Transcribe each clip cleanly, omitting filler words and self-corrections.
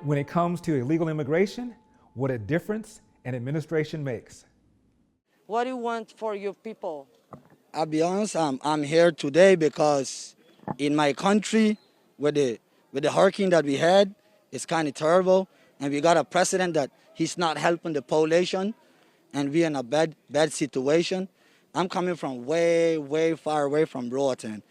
when it comes to illegal immigration, what a difference an administration makes. What do you want for your people? I'll be honest, I'm here today because in my country, with the hurricane that we had, it's kind of terrible, and we got a president that he's not helping the population, and we're in a bad situation. I'm coming from way far away from Roatan.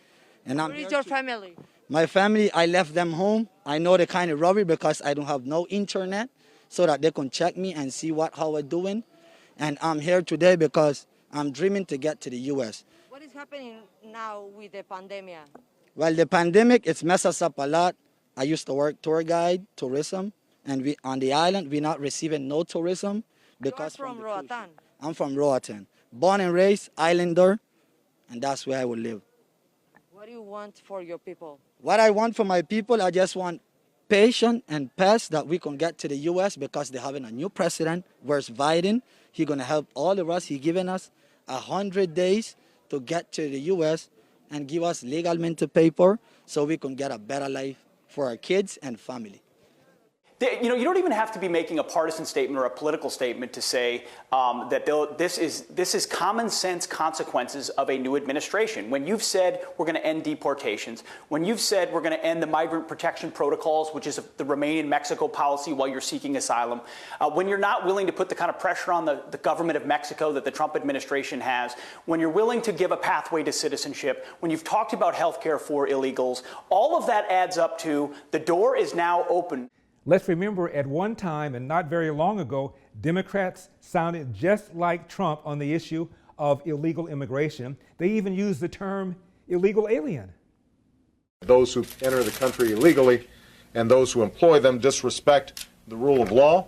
And Where is your family? My family, I left them home. I know they kind of worried because I don't have no internet so that they can check me and see how I'm doing. And I'm here today because I'm dreaming to get to the U.S. What is happening now with the pandemic? Well, the pandemic, it's messed us up a lot. I used to work tour guide, tourism, and on the island, we're not receiving no tourism. Because You're from Roatan? I'm from Roatan. Born and raised, islander, and that's where I will live. What do you want for your people? What I want for my people, I just want patience and pace that we can get to the U.S. because they're having a new president, where's Biden. He's going to help all of us. He's given us 100 days to get to the U.S. and give us legal mental paper so we can get a better life for our kids and family. You know, you don't even have to be making a partisan statement or a political statement to say that this is common sense consequences of a new administration. When you've said we're going to end deportations, when you've said we're going to end the migrant protection protocols, which is the remain in Mexico policy while you're seeking asylum, when you're not willing to put the kind of pressure on the government of Mexico that the Trump administration has, when you're willing to give a pathway to citizenship, when you've talked about health care for illegals, all of that adds up to the door is now open. Let's remember at one time, and not very long ago, Democrats sounded just like Trump on the issue of illegal immigration. They even used the term illegal alien. Those who enter the country illegally and those who employ them disrespect the rule of law,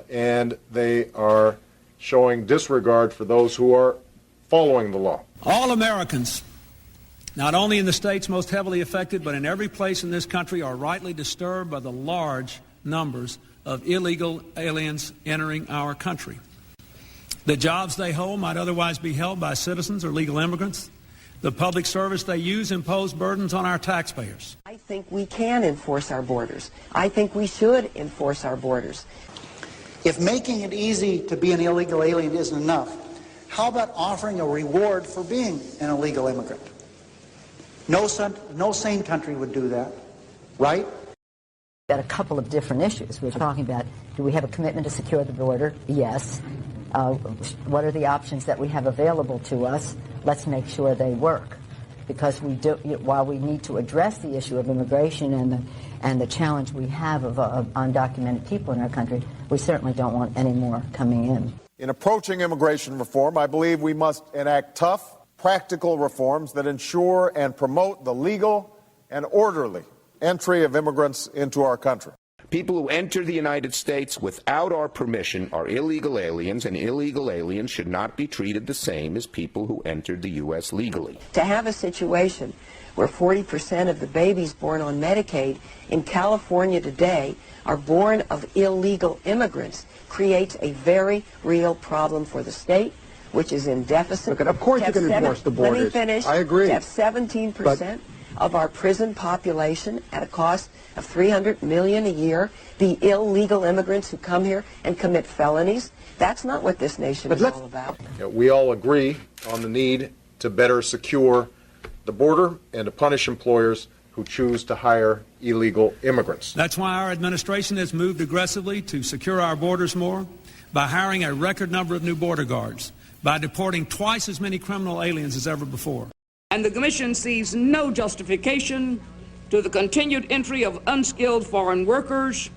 and they are showing disregard for those who are following the law. All Americans, not only in the states most heavily affected, but in every place in this country, are rightly disturbed by the large numbers of illegal aliens entering our country. The jobs they hold might otherwise be held by citizens or legal immigrants. The public service they use impose burdens on our taxpayers. I think we can enforce our borders. I think we should enforce our borders. If making it easy to be an illegal alien isn't enough, how about offering a reward for being an illegal immigrant? No sane country would do that, right? Got a couple of different issues. We're talking about, do we have a commitment to secure the border? Yes. What are the options that we have available to us? Let's make sure they work. Because we do, while we need to address the issue of immigration and the challenge we have of undocumented people in our country, we certainly don't want any more coming in. In approaching immigration reform, I believe we must enact tough, practical reforms that ensure and promote the legal and orderly entry of immigrants into our country. People who enter the United States without our permission are illegal aliens, and illegal aliens should not be treated the same as people who entered the U.S. legally. To have a situation where 40% of the babies born on Medicaid in California today are born of illegal immigrants creates a very real problem for the state, which is in deficit. Look, of course you can enforce the borders. Let me finish. I agree. To have 17% of our prison population at a cost of $300 million a year be illegal immigrants who come here and commit felonies. That's not what this nation is all about. We all agree on the need to better secure the border and to punish employers who choose to hire illegal immigrants. That's why our administration has moved aggressively to secure our borders more by hiring a record number of new border guards, by deporting twice as many criminal aliens as ever before. And the Commission sees no justification to the continued entry of unskilled foreign workers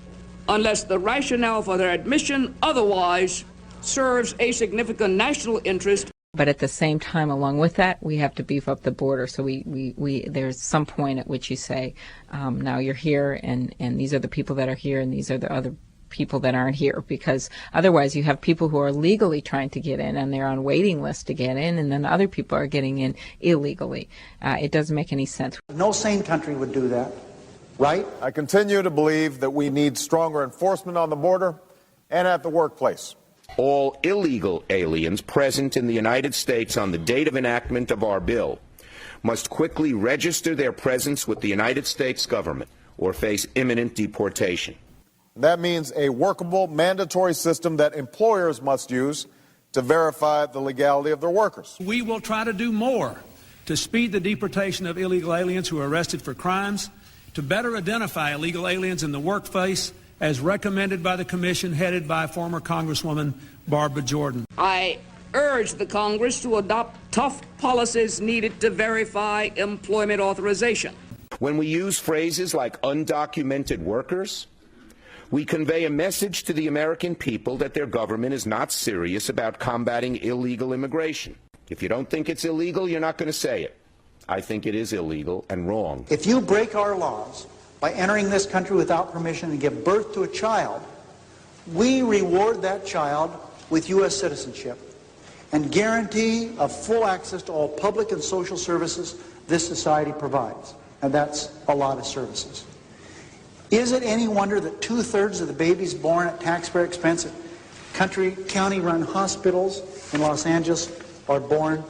unless the rationale for their admission otherwise serves a significant national interest. But at the same time, along with that, we have to beef up the border. So there's some point at which you say, now you're here, and these are the people that are here, and these are the other people that aren't here, because otherwise you have people who are legally trying to get in and they're on waiting lists to get in, and then other people are getting in illegally. It doesn't make any sense. No sane country would do that, right? I continue to believe that we need stronger enforcement on the border and at the workplace. All illegal aliens present in the United States on the date of enactment of our bill must quickly register their presence with the United States government or face imminent deportation. That means a workable, mandatory system that employers must use to verify the legality of their workers. We will try to do more to speed the deportation of illegal aliens who are arrested for crimes, to better identify illegal aliens in the workplace, as recommended by the commission headed by former Congresswoman Barbara Jordan. I urge the Congress to adopt tough policies needed to verify employment authorization. When we use phrases like undocumented workers, we convey a message to the American people that their government is not serious about combating illegal immigration. If you don't think it's illegal, you're not going to say it. I think it is illegal and wrong. If you break our laws by entering this country without permission and give birth to a child, we reward that child with U.S. citizenship and guarantee of full access to all public and social services this society provides. And that's a lot of services. Is it any wonder that 2/3 of the babies born at taxpayer expense at county-run hospitals in Los Angeles are born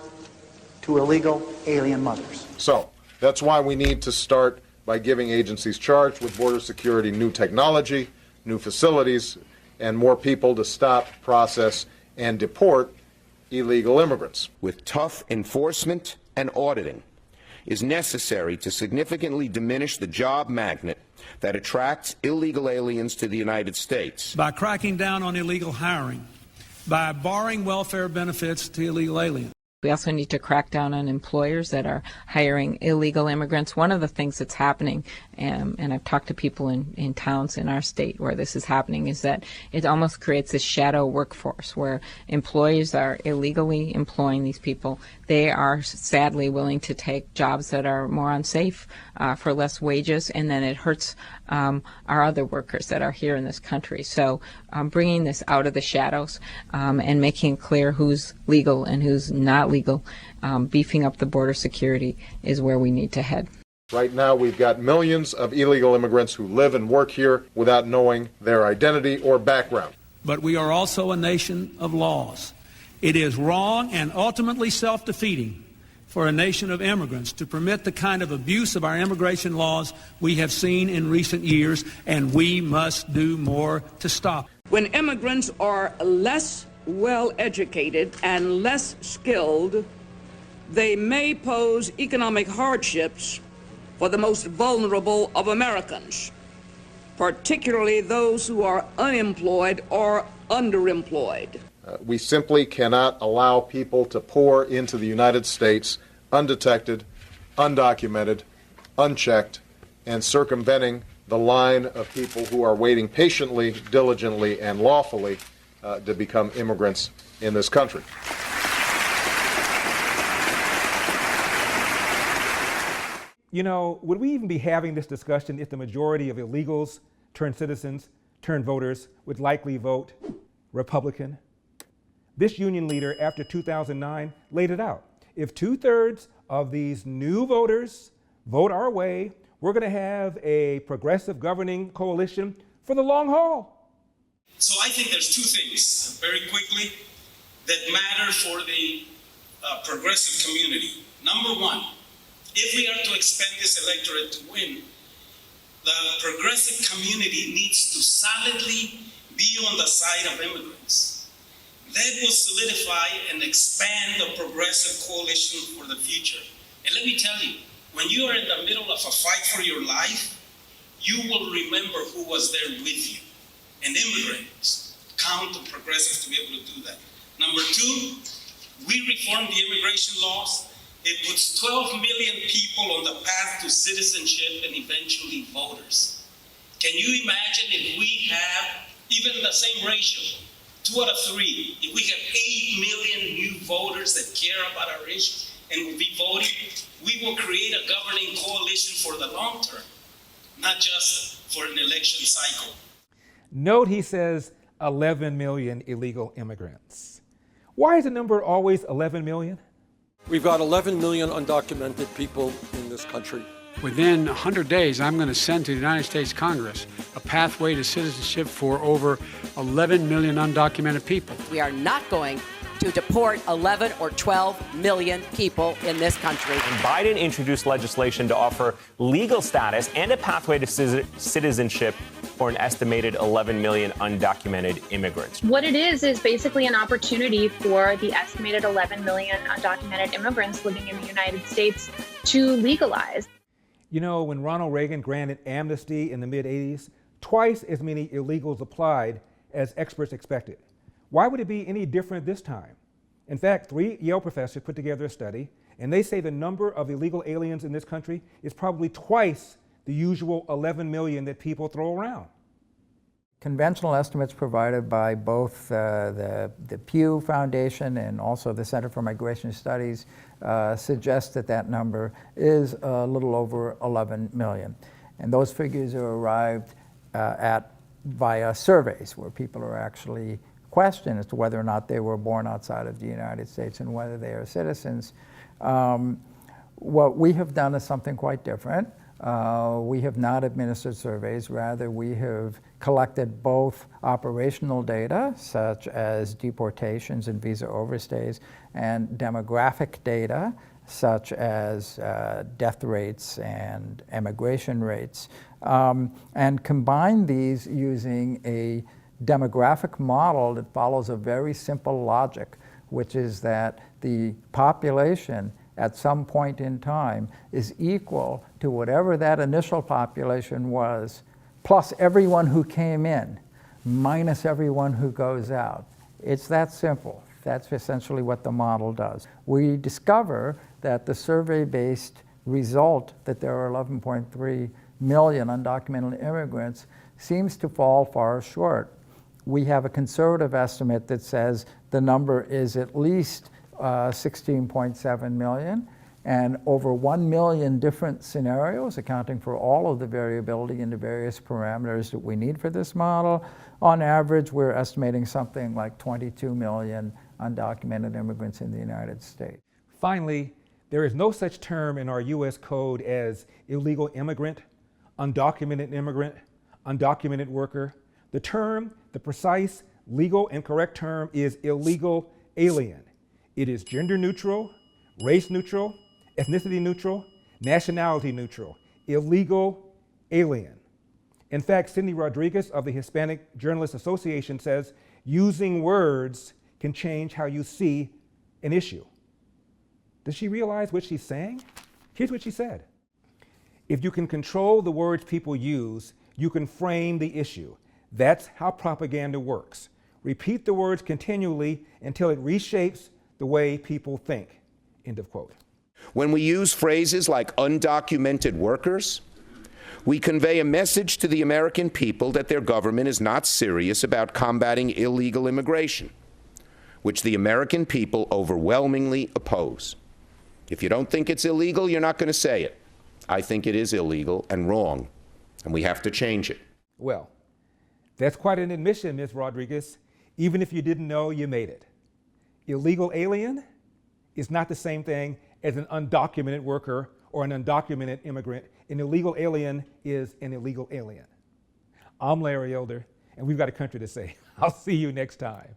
to illegal alien mothers? So that's why we need to start by giving agencies charged with border security new technology, new facilities, and more people to stop, process, and deport illegal immigrants. With tough enforcement and auditing is necessary to significantly diminish the job magnet that attracts illegal aliens to the United States. By cracking down on illegal hiring, by barring welfare benefits to illegal aliens. We also need to crack down on employers that are hiring illegal immigrants. One of the things that's happening, and I've talked to people in towns in our state where this is happening, is that it almost creates this shadow workforce where employees are illegally employing these people. They are sadly willing to take jobs that are more unsafe for less wages, and then it hurts our other workers that are here in this country. So bringing this out of the shadows and making it clear who's legal and who's not legal, beefing up the border security is where we need to head. Right now, we've got millions of illegal immigrants who live and work here without knowing their identity or background. But we are also a nation of laws. It is wrong and ultimately self-defeating for a nation of immigrants to permit the kind of abuse of our immigration laws we have seen in recent years, and we must do more to stop. When immigrants are less well-educated and less skilled, they may pose economic hardships for the most vulnerable of Americans, particularly those who are unemployed or underemployed. We simply cannot allow people to pour into the United States undetected, undocumented, unchecked, and circumventing the line of people who are waiting patiently, diligently, and lawfully to become immigrants in this country. You know, would we even be having this discussion if the majority of illegals turned citizens, turned voters, would likely vote Republican? This union leader, after 2009, laid it out. If 2/3 of these new voters vote our way, we're going to have a progressive governing coalition for the long haul. So I think there's two things, very quickly, that matter for the progressive community. Number one, if we are to expand this electorate to win, the progressive community needs to solidly be on the side of immigrants. That will solidify and expand the progressive coalition for the future. And let me tell you, when you are in the middle of a fight for your life, you will remember who was there with you. And immigrants count on progressives to be able to do that. Number two, we reformed the immigration laws. It puts 12 million people on the path to citizenship and eventually voters. Can you imagine if we have even the same ratio, 2 out of 3, if we have 8 million new voters that care about our issues and will be voting, we will create a governing coalition for the long term, not just for an election cycle. Note he says 11 million illegal immigrants. Why is the number always 11 million? We've got 11 million undocumented people in this country. Within 100 days, I'm going to send to the United States Congress a pathway to citizenship for over 11 million undocumented people. We are not going to deport 11 or 12 million people in this country. And Biden introduced legislation to offer legal status and a pathway to citizenship or an estimated 11 million undocumented immigrants. What it is basically an opportunity for the estimated 11 million undocumented immigrants living in the United States to legalize. You know, when Ronald Reagan granted amnesty in the mid-'80s, twice as many illegals applied as experts expected. Why would it be any different this time? In fact, 3 Yale professors put together a study, and they say the number of illegal aliens in this country is probably twice the usual 11 million that people throw around. Conventional estimates provided by both the Pew Foundation and also the Center for Migration Studies suggest that that number is a little over 11 million. And those figures are arrived at via surveys where people are actually questioned as to whether or not they were born outside of the United States and whether they are citizens. What we have done is something quite different. We have not administered surveys. Rather, we have collected both operational data, such as deportations and visa overstays, and demographic data, such as death rates and emigration rates, and combine these using a demographic model that follows a very simple logic, which is that the population at some point in time is equal to whatever that initial population was, plus everyone who came in, minus everyone who goes out. It's that simple. That's essentially what the model does. We discover that the survey-based result that there are 11.3 million undocumented immigrants seems to fall far short. We have a conservative estimate that says the number is at least 16.7 million, and over 1 million different scenarios, accounting for all of the variability in the various parameters that we need for this model. On average, we're estimating something like 22 million undocumented immigrants in the United States. Finally, there is no such term in our U.S. code as illegal immigrant, undocumented immigrant, undocumented worker. The term, the precise, legal, and correct term is illegal alien. It is gender neutral, race neutral, ethnicity neutral, nationality neutral, illegal alien. In fact, Cindy Rodriguez of the Hispanic Journalists Association says, using words can change how you see an issue. Does she realize what she's saying? Here's what she said. If you can control the words people use, you can frame the issue. That's how propaganda works. Repeat the words continually until it reshapes the way people think, end of quote. When we use phrases like undocumented workers, we convey a message to the American people that their government is not serious about combating illegal immigration, which the American people overwhelmingly oppose. If you don't think it's illegal, you're not going to say it. I think it is illegal and wrong, and we have to change it. Well, that's quite an admission, Ms. Rodriguez. Even if you didn't know, you made it. Illegal alien is not the same thing as an undocumented worker or an undocumented immigrant. An illegal alien is an illegal alien. I'm Larry Elder, and we've got a country to save. I'll see you next time.